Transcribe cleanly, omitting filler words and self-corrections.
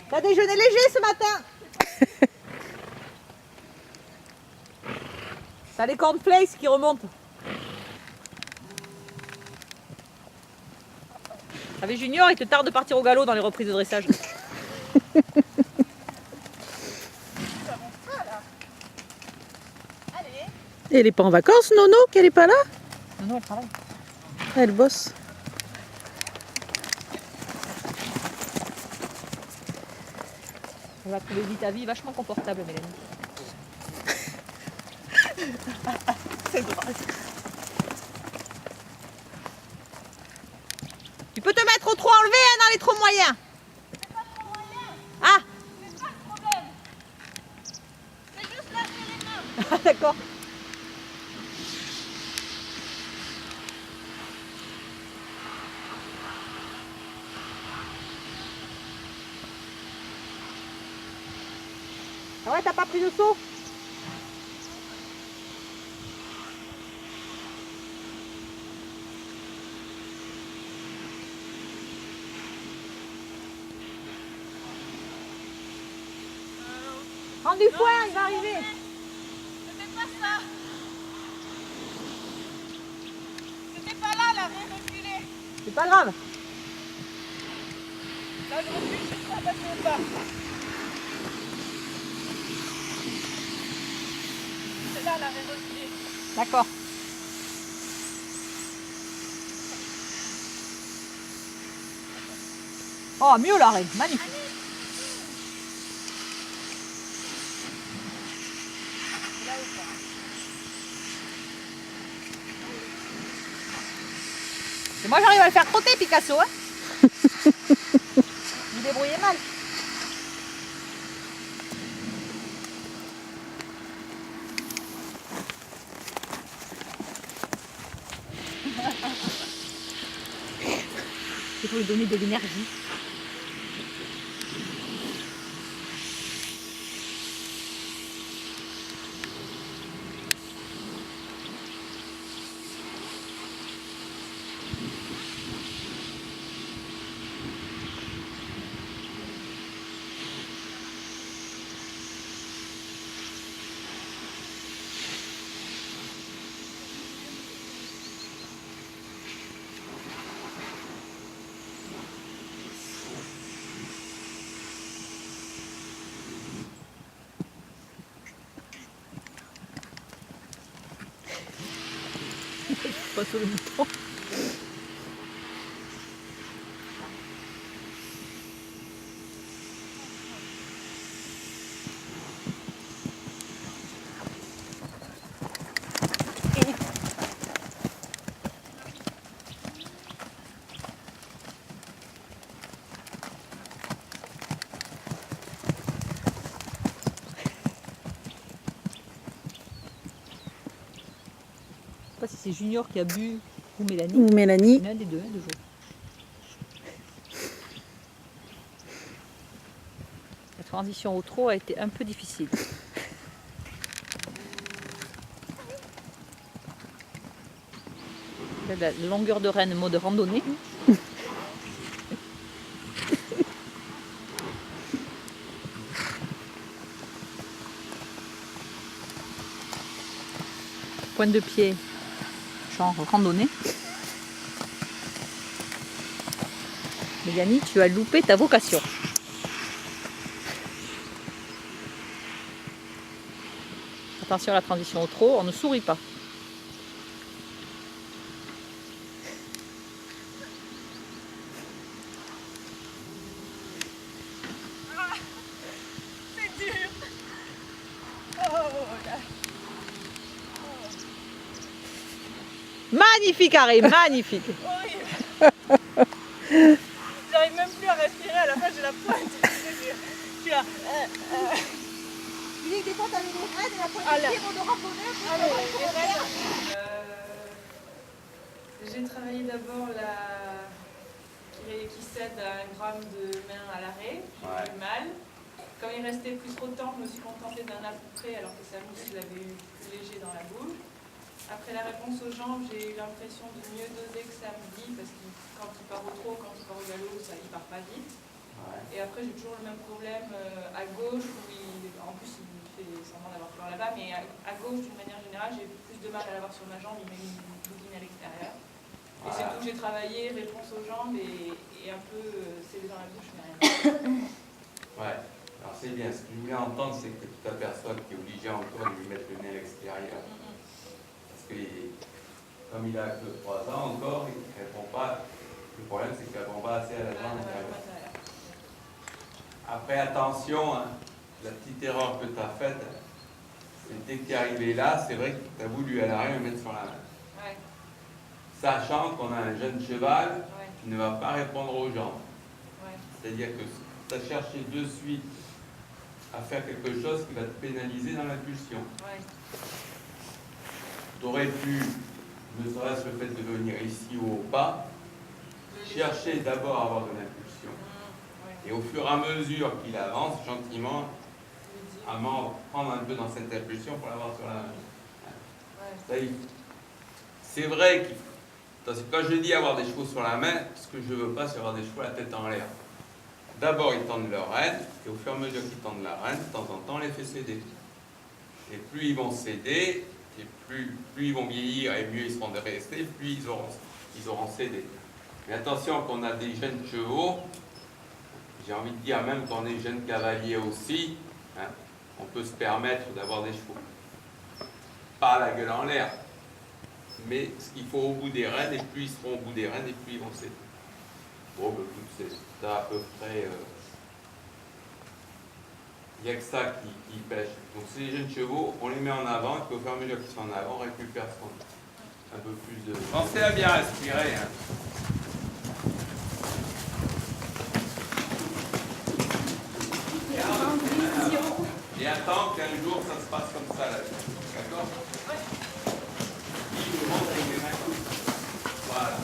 T'as déjeuné léger ce matin. T'as les cornflakes qui remontent. Avec Junior, il te tarde de partir au galop dans les reprises de dressage. Et elle est pas en vacances, Nono, qu'elle est pas là? Non, elle travaille. Elle bosse. On va trouver vite ta vie vachement confortable, Mélanie. C'est drôle. Tu peux te mettre au trop enlevé hein, dans les trop moyens. C'est pas trop moyen. Ah, C'est pas le problème. C'est juste lâcher les mains. ah d'accord. Ah ouais, t'as pas pris de seau? Prends du foin, il va arriver. C'était pas ça. C'était pas là, la reculée. C'est pas grave. Là, je recule, je ne passerai pas. C'est là, la reculée. D'accord. Oh, mieux l'arrêt, magnifique. Et moi j'arrive à le faire trotter Picasso, hein. Vous débrouillez mal. Il faut lui donner de l'énergie. Pas sur le bouton. Je sais pas si c'est Junior qui a bu ou Mélanie. Ou Mélanie. L'un des deux, hein, de jouer. La transition au trot a été un peu difficile. La longueur de reine mode randonnée. Pointe de pied, genre randonnée. Mélanie, tu as loupé ta vocation. Attention à la transition au trot, on ne sourit pas. C'est dur. Oh là. Magnifique arrêt, magnifique. Horrible. J'arrive même plus à respirer. À la fin, j'ai la pointe. Je suis là. Tu dis que des fois tu avais des raids et la pointe de pied mode randonnée. J'ai travaillé d'abord qui cède à 1 gramme de main à l'arrêt, j'ai eu mal. Comme il restait plus trop de temps, je me suis contentée d'un à peu près, alors que samedi je l'avais eu plus léger dans la bouche. Après la réponse aux jambes, j'ai eu l'impression de mieux doser que samedi, parce que quand il part au trot, quand il part au galop, ça il part pas vite. Et après, j'ai toujours le même problème à gauche, où en plus, il fait semblant d'avoir peur là-bas, mais à gauche, d'une manière générale, j'ai plus de mal à l'avoir sur ma jambe, il met une boudine à l'extérieur. Et c'est tout, j'ai travaillé, réponse aux jambes et un peu scellé dans la bouche, mais rien. Ouais, alors c'est bien. Ce que je voulais entendre, c'est que tu t'aperçois que tu es obligé encore de lui mettre le nez à l'extérieur. Parce que, comme il a que 3 ans encore, il ne répond pas. Le problème, c'est qu'il ne répond pas assez à la jambe intérieure. Après, attention, hein, la petite erreur que tu as faite, c'est dès que tu es arrivé là, c'est vrai que tu as voulu à l'arrêt le mettre sur la main. Ouais. Sachant qu'on a un jeune cheval Ouais. qui ne va pas répondre aux jambes. Ouais. C'est-à-dire que tu as cherché de suite à faire quelque chose qui va te pénaliser dans l'impulsion. Ouais. Tu aurais pu, ne serait-ce le fait de venir ici ou au pas, chercher d'abord à avoir de l'impulsion. Ouais. Et au fur et à mesure qu'il avance, gentiment, à prendre un peu dans cette impulsion pour l'avoir sur la main. Ouais. C'est vrai qu'il faut. Quand je dis avoir des chevaux sur la main, ce que je ne veux pas, c'est avoir des chevaux la tête en l'air. D'abord, ils tendent leur rêne, et au fur et à mesure qu'ils tendent la rêne, de temps en temps, on les fait céder. Et plus ils vont céder, et plus ils vont vieillir, et mieux ils seront de rester, plus ils auront cédé. Mais attention, qu'on a des jeunes chevaux, j'ai envie de dire même qu'on est jeunes cavaliers aussi, hein, on peut se permettre d'avoir des chevaux. Pas la gueule en l'air, mais ce qu'il faut au bout des rênes, et plus ils seront au bout des rênes, et plus ils vont céder. Bon, ben, écoute, c'est à peu près. Il n'y a que ça qui pêche. Donc, ces jeunes chevaux, on les met en avant, et puis au fur et à mesure qu'ils sont en avant, on récupère un peu plus de. Pensez à bien respirer. Hein. Et attends qu'un jour ça se passe comme ça là. D'accord? Voilà.